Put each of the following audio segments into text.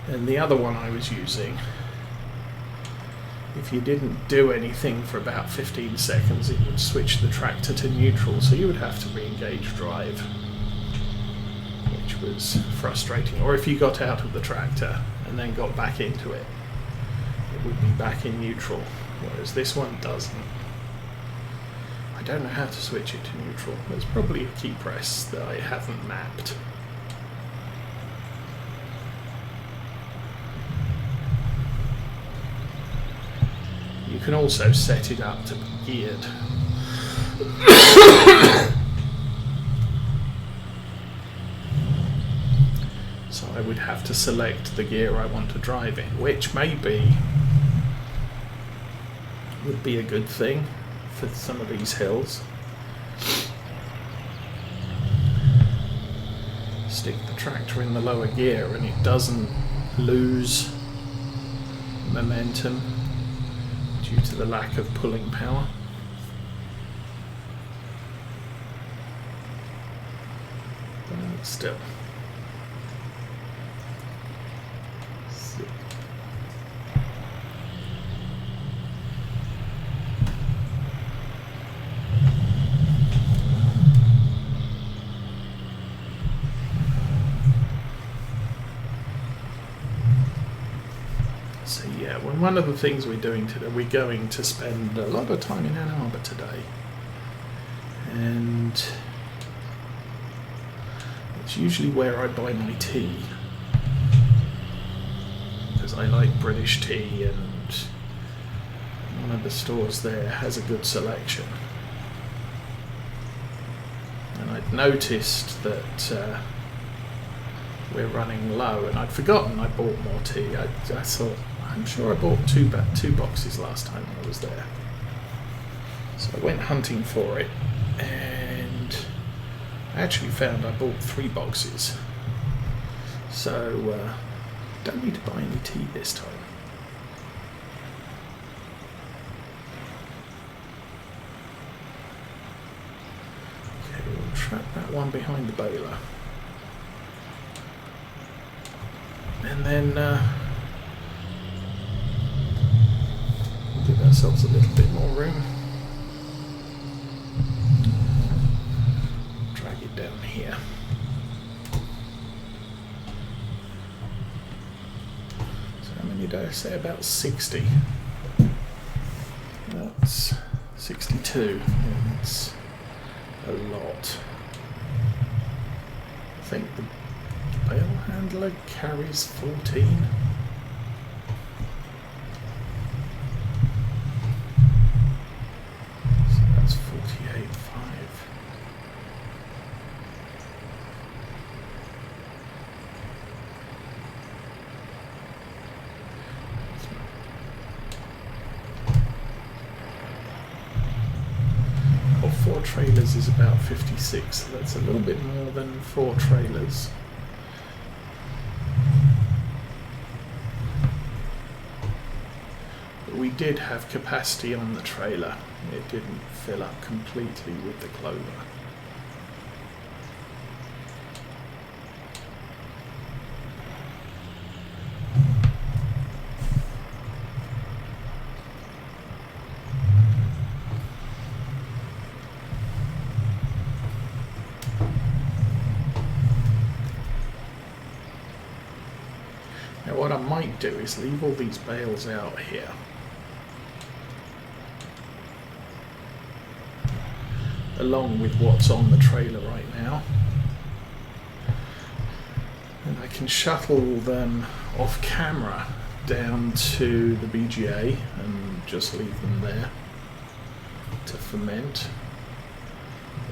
And the other one I was using, if you didn't do anything for about 15 seconds, it would switch the tractor to neutral, so you would have to re-engage drive, which was frustrating. Or if you got out of the tractor and then got back into it, it would be back in neutral, whereas this one doesn't. I don't know how to switch it to neutral. There's probably a key press that I haven't mapped. You can also set it up to be geared. So I would have to select the gear I want to drive in, which maybe would be a good thing for some of these hills. Stick the tractor in the lower gear and it doesn't lose momentum due to the lack of pulling power. But still. So yeah, well, one of the things we're doing today, we're going to spend a lot of time in Ann Arbor today, and it's usually where I buy my tea, because I like British tea, and one of the stores there has a good selection. And I'd noticed that we're running low, and I'd forgotten I bought more tea. I thought, I'm sure I bought two boxes last time I was there. So I went hunting for it, and I actually found I bought 3 boxes. So don't need to buy any tea this time. Okay, we'll trap that one behind the baler. And then give ourselves a little bit more room. Drag it down here. So how many did I say? About 60. That's 62. That's a lot. I think the bale handler carries 14. So that's 48.5. Well, 4 trailers is about 56, so that's a little bit more than 4 trailers. We did have capacity on the trailer. It didn't fill up completely with the clover. Now what I might do is leave all these bales out here. Along with what's on the trailer right now, and I can shuttle them off camera down to the BGA and just leave them there to ferment,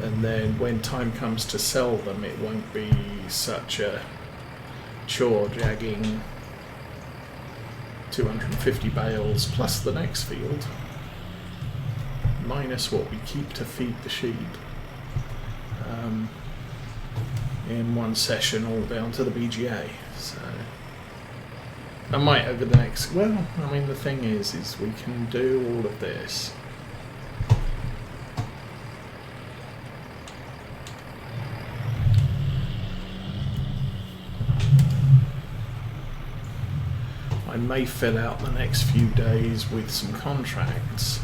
and then when time comes to sell them, it won't be such a chore jagging 250 bales plus the next field, minus what we keep to feed the sheep, in one session all down to the BGA. So I might over the next, well, I mean the thing is we can do all of this I may fill out the next few days with some contracts,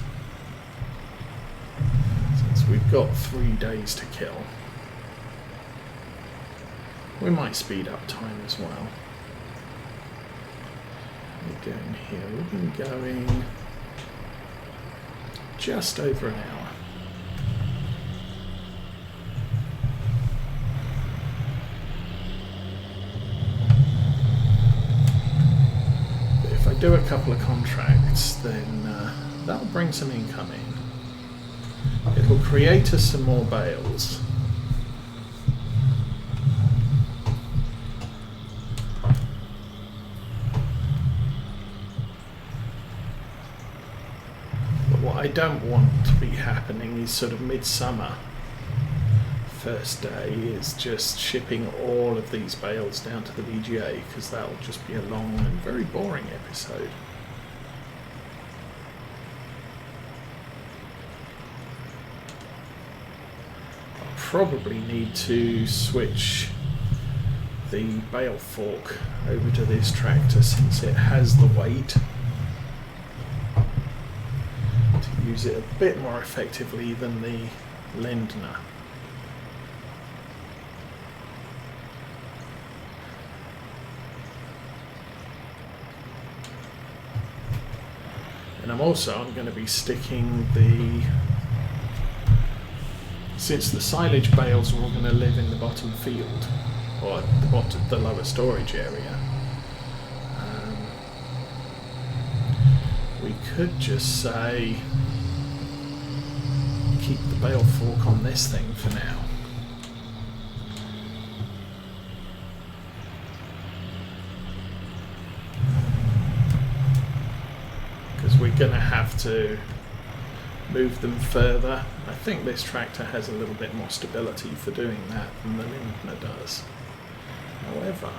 since we've got 3 days to kill. We might speed up time as well. We're going here. We've been going just over an hour. But if I do a couple of contracts, then that'll bring some income in. It'll create us some more bales. What I don't want to be happening is sort of midsummer. First day is just shipping all of these bales down to the VGA, because that'll just be a long and very boring episode. I'll probably need to switch the bale fork over to this tractor, since it has the weight. Use it a bit more effectively than the Lindner. And I'm going to be sticking since the silage bales are all going to live in the bottom field, or the lower storage area, we could just say keep the bale fork on this thing for now. Because we're going to have to move them further. I think this tractor has a little bit more stability for doing that than the Lindner does. However,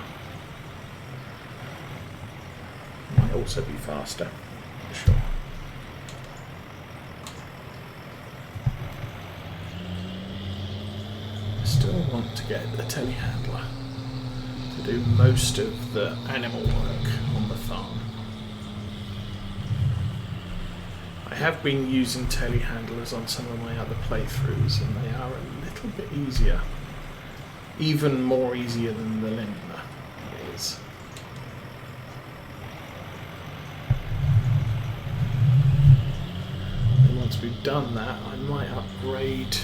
it might also be faster, for sure. Still want to get the telehandler to do most of the animal work on the farm. I have been using telehandlers on some of my other playthroughs, and they are a little bit easier, even more easier than the Lindner is. And once we've done that, I might upgrade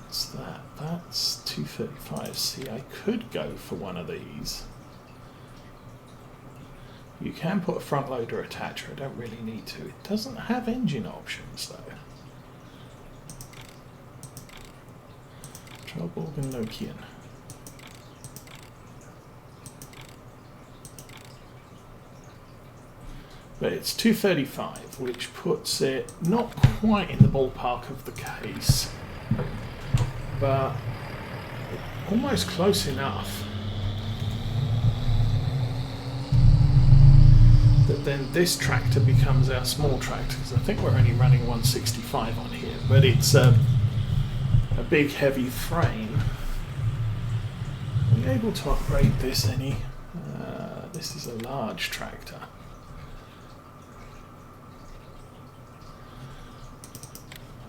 what's that? That's 235. See, I could go for one of these. You can put a front loader attacher, I don't really need to. It doesn't have engine options though. Trollborg and Nokian. But it's 235, which puts it not quite in the ballpark of the case, but almost close enough that then this tractor becomes our small tractor, because I think we're only running 165 on here, but it's a big heavy frame. Are we able to upgrade this any? This is a large tractor.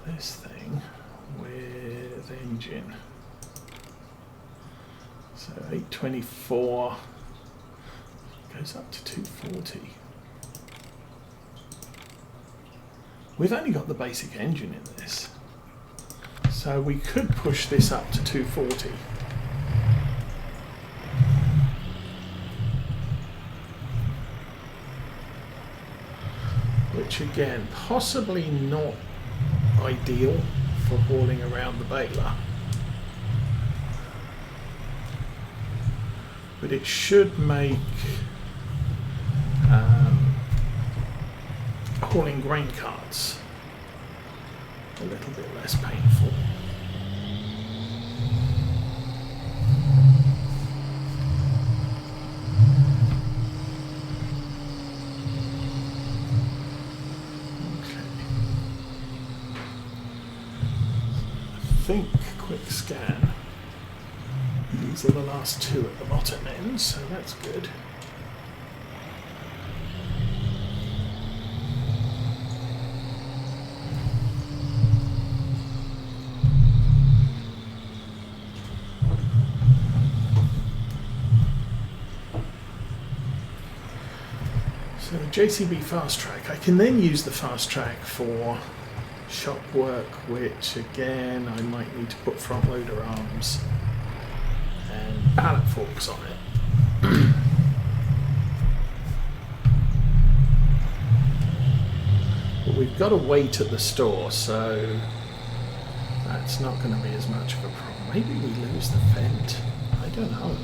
This thing with engine. So 824 goes up to 240. We've only got the basic engine in this, so we could push this up to 240. Which again, possibly not ideal for hauling around the baler, but it should make hauling grain carts a little bit less painful. think, quick scan. These are the last two at the bottom end, so that's good. So JCB Fast Track, I can then use the Fast Track for shop work, which again I might need to put front loader arms and pallet forks on it. But we've got to wait at the store, so that's not going to be as much of a problem. Maybe we lose the vent, I don't know.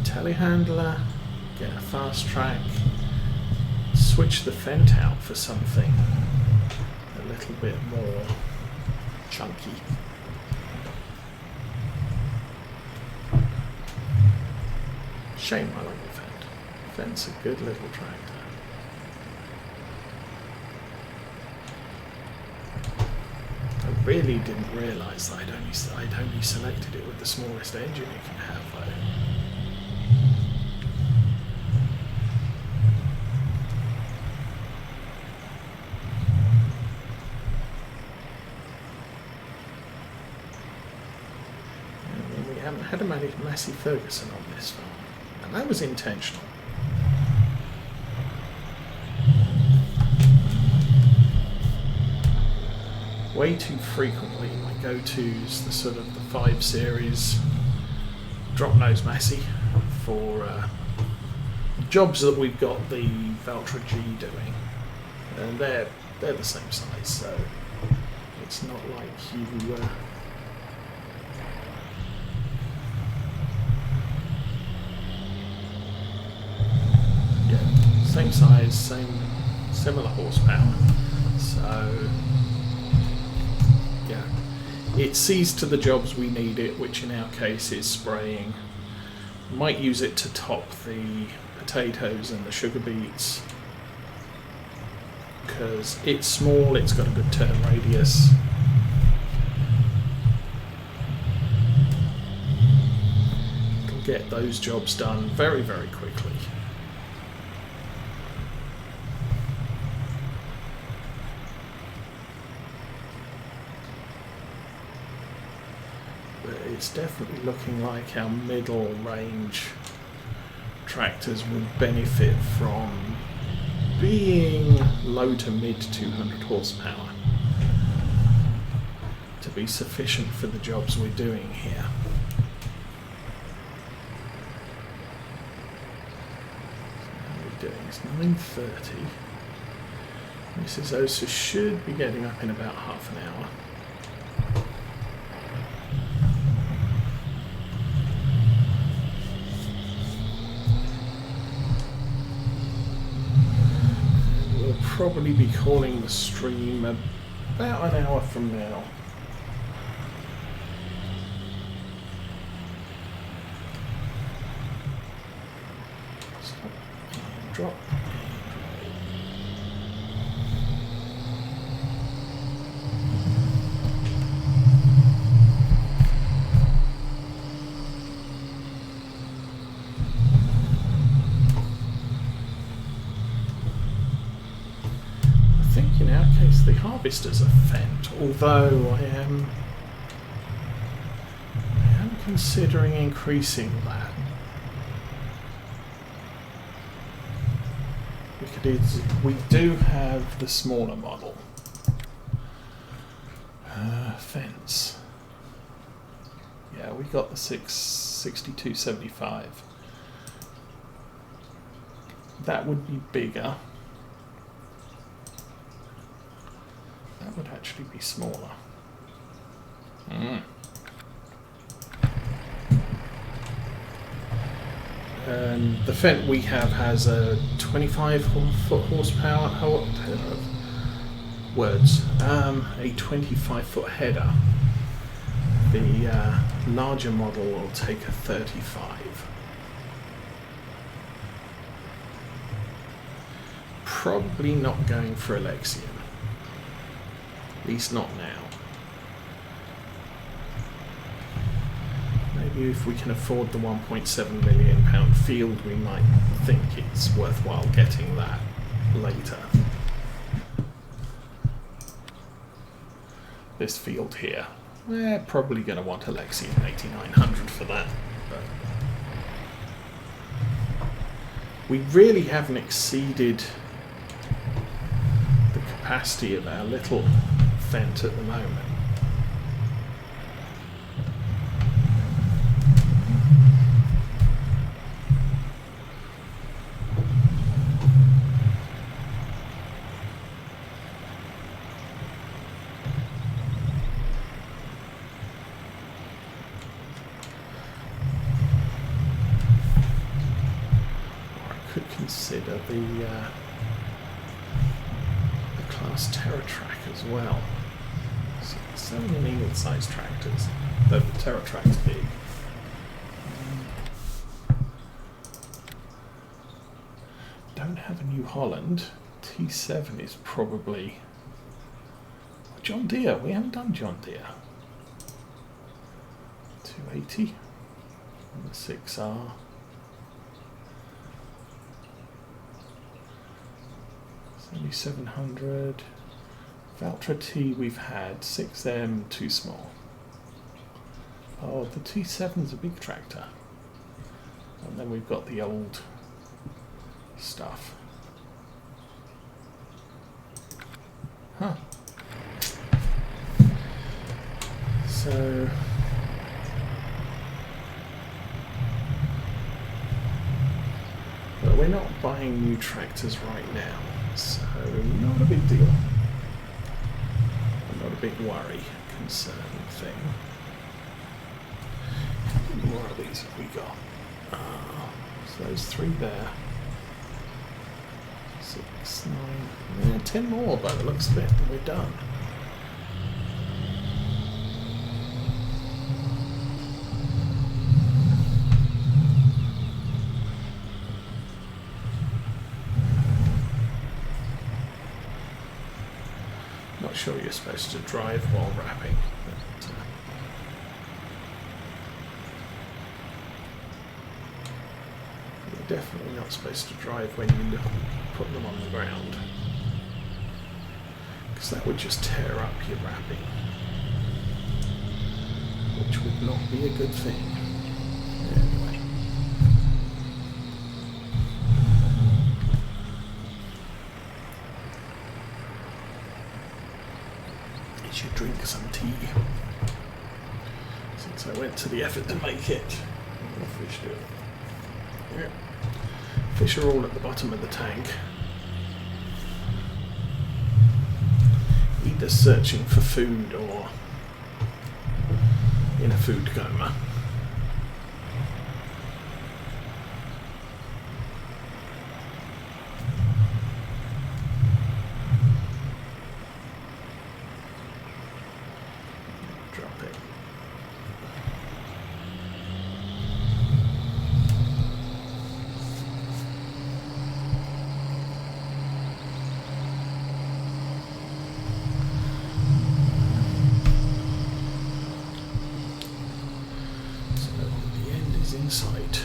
Telehandler, get a fast track, switch the vent out for something a little bit more chunky. Shame I like the vent. Vent's a good little tractor. I really didn't realise that I'd only selected it with the smallest engine you can have though. Had a Massey Ferguson on this farm, and that was intentional. Way too frequently my go-to's the sort of the 5 Series drop nose Massey for jobs that we've got the Valtra G doing, and they're the same size, so it's not like you same size, similar horsepower. So yeah, it sees to the jobs we need it, which in our case is spraying. Might use it to top the potatoes and the sugar beets because it's small, it's got a good turn radius. It'll get those jobs done very, very quickly. It's definitely looking like our middle range tractors would benefit from being low to mid 200 horsepower to be sufficient for the jobs we're doing here. So how are we doing? It's 9:30. Mrs. Osa should be getting up in about half an hour. Probably be calling the stream about an hour from now. Stop and drop. The harvesters are fent, although I am considering increasing that. We do have the smaller model fence. Yeah, we got the 6275. That would be bigger. That would actually be smaller. And the Fendt we have has a 25 foot horsepower. A 25 foot header. The larger model will take a 35. probably not going for Alexian. At least not now. Maybe if we can afford the £1.7 million field, we might think it's worthwhile getting that later. This field here, we're probably going to want Alexian 8900 for that. But we really haven't exceeded the capacity of our little Fent at the moment. Consider the class Terra Track as well. So many English-sized tractors, though the Terra Track's big. Don't have a New Holland. T7 is probably John Deere. We haven't done John Deere. 280 and the 6R. 7700. Valtra T we've had. 6M too small. Oh, the T7's a big tractor. And then we've got the old stuff. Huh. So but we're not buying new tractors right now. So, not a big deal. Not a big worry, concern thing. How many more of these have we got? So those 3 there. 6, 9, 10 more by the looks of it, and we're done. Not sure you're supposed to drive while wrapping, but you're definitely not supposed to drive when you put them on the ground, because that would just tear up your wrapping, which would not be a good thing. Anyway. Should drink some tea, since I went to the effort to make it. What do fish do? Yeah. Fish are all at the bottom of the tank, either searching for food or in a food coma. Sight.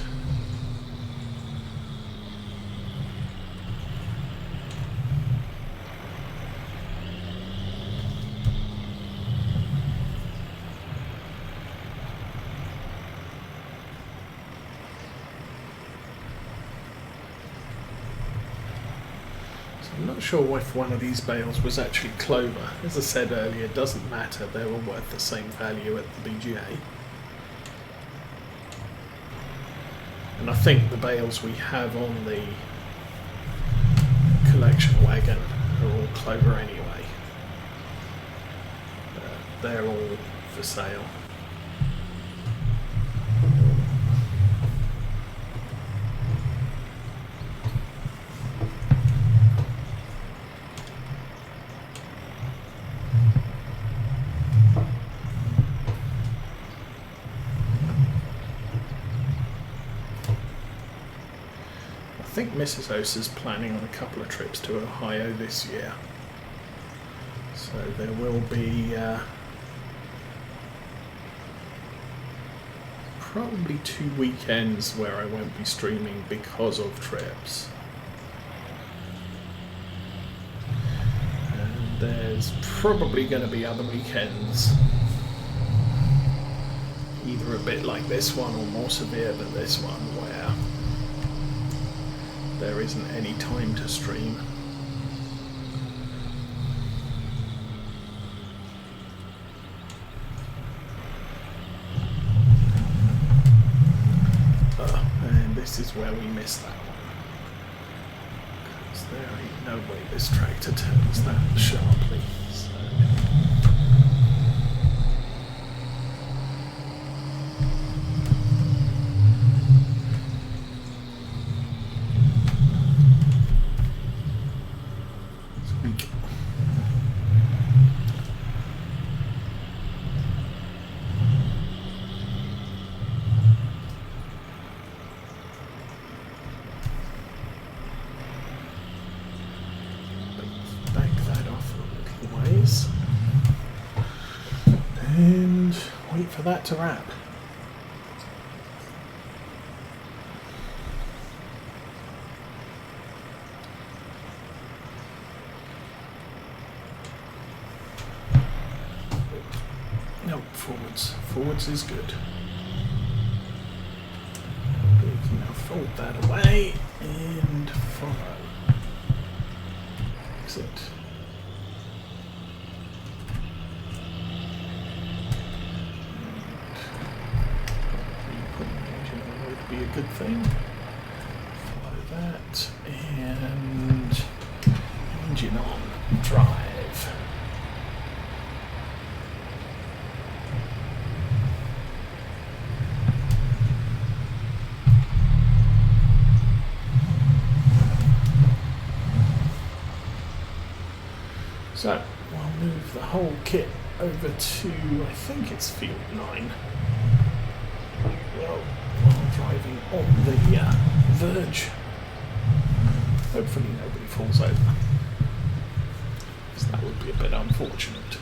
So I'm not sure if one of these bales was actually clover. As I said earlier, it doesn't matter, they were worth the same value at the BGA. And I think the bales we have on the collection wagon are all clover anyway. They're all for sale. I think Mrs. Osa's planning on a couple of trips to Ohio this year. So there will be probably 2 weekends where I won't be streaming because of trips. And there's probably going to be other weekends, either a bit like this one or more severe than this one, where there isn't any time to stream. And this is where we missed that one. Because there ain't no way this tractor turns that sharply. So. And wait for that to wrap. No, forwards. Forwards is good. We can now fold that away and follow. Exit. Be a good thing. Follow that and engine on, drive. So we'll move the whole kit over to, I think it's field 9. Well, while driving on the verge. Hopefully nobody falls over, because that would be a bit unfortunate.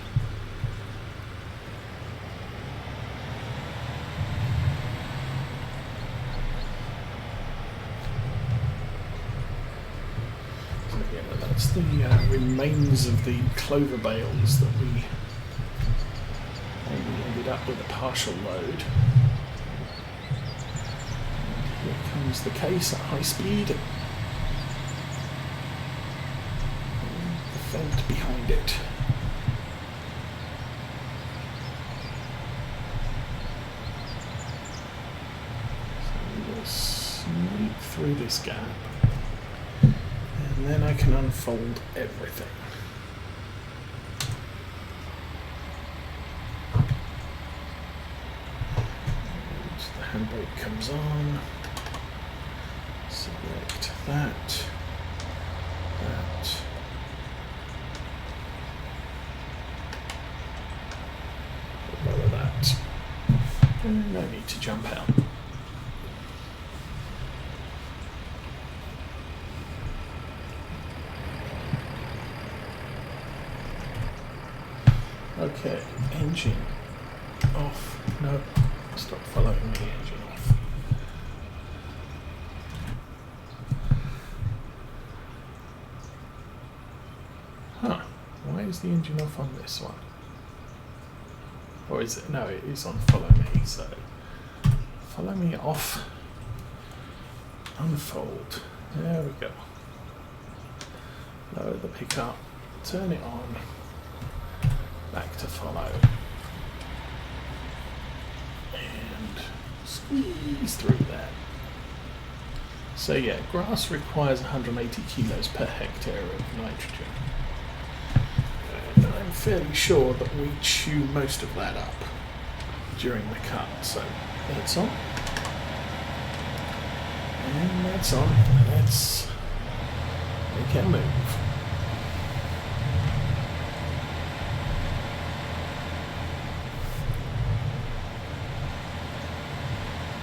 So yeah, that's the remains of the clover bales that we ended up with a partial load. Here comes the case at high speed. The felt behind it. So we will sneak through this gap. And then I can unfold everything. And the handbrake comes on. Select that, lower that, and no need to jump out. Okay, engine off. No, stop following me, engine off. Why is the engine off on this one? Or is it? No, it is on follow me, so follow me off, unfold. There we go. Lower the pickup, turn it on, back to follow. And squeeze through that. So yeah, grass requires 180 kilos per hectare of nitrogen. And I'm fairly sure that we chew most of that up during the cut. So that's on. And that's on. Let's make a move.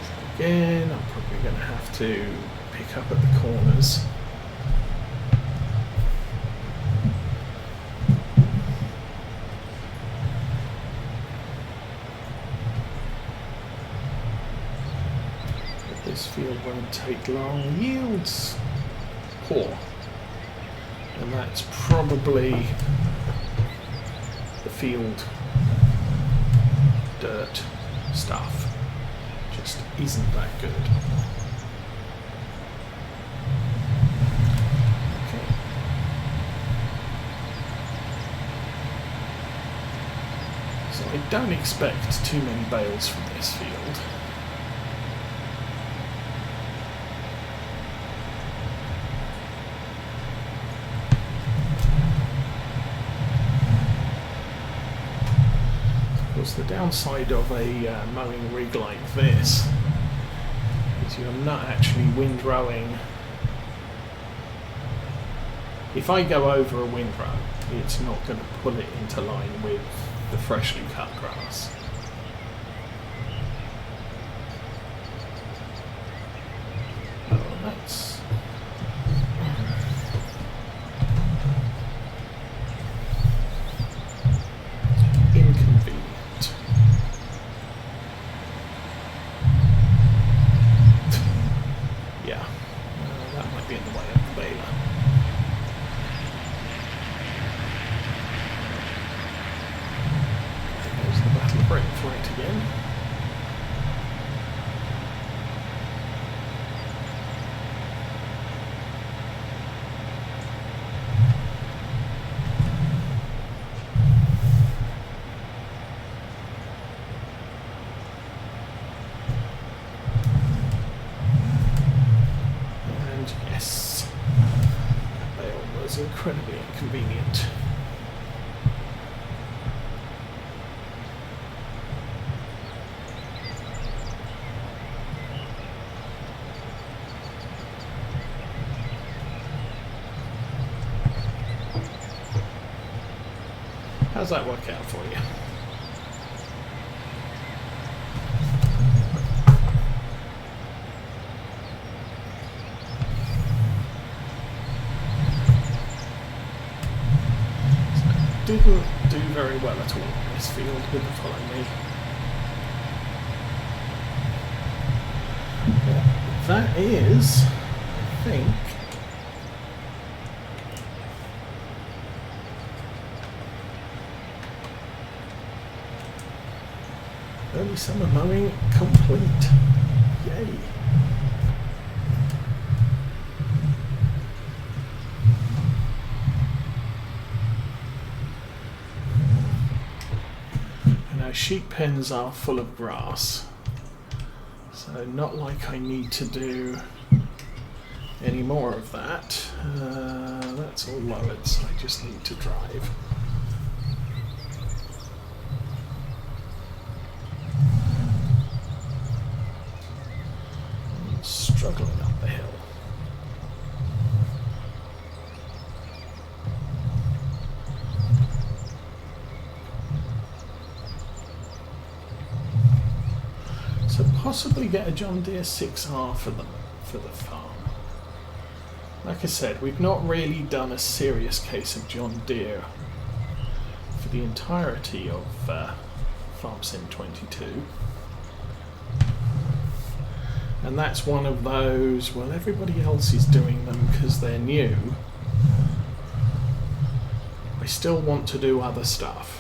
So again, I'm probably going to have to pick up at the corners. But this field won't take long. Yields poor. And that's probably the field dirt stuff. Just isn't that good. Okay. So I don't expect too many bales from this field. The downside of a mowing rig like this is you're not actually windrowing. If I go over a windrow, it's not going to pull it into line with the freshly cut grass. Oh, that's incredibly inconvenient. How's that work out for you? Didn't do very well at all in this field with the follow me. But that is, I think, early summer mowing complete. Yay! Sheep pens are full of grass, so not like I need to do any more of that. That's all lowered, so I just need to drive. I'm struggling up the hill. Possibly get a John Deere 6R for the farm. Like I said, we've not really done a serious case of John Deere for the entirety of Farm Sim 22. And that's one of those, well, everybody else is doing them because they're new. I still want to do other stuff.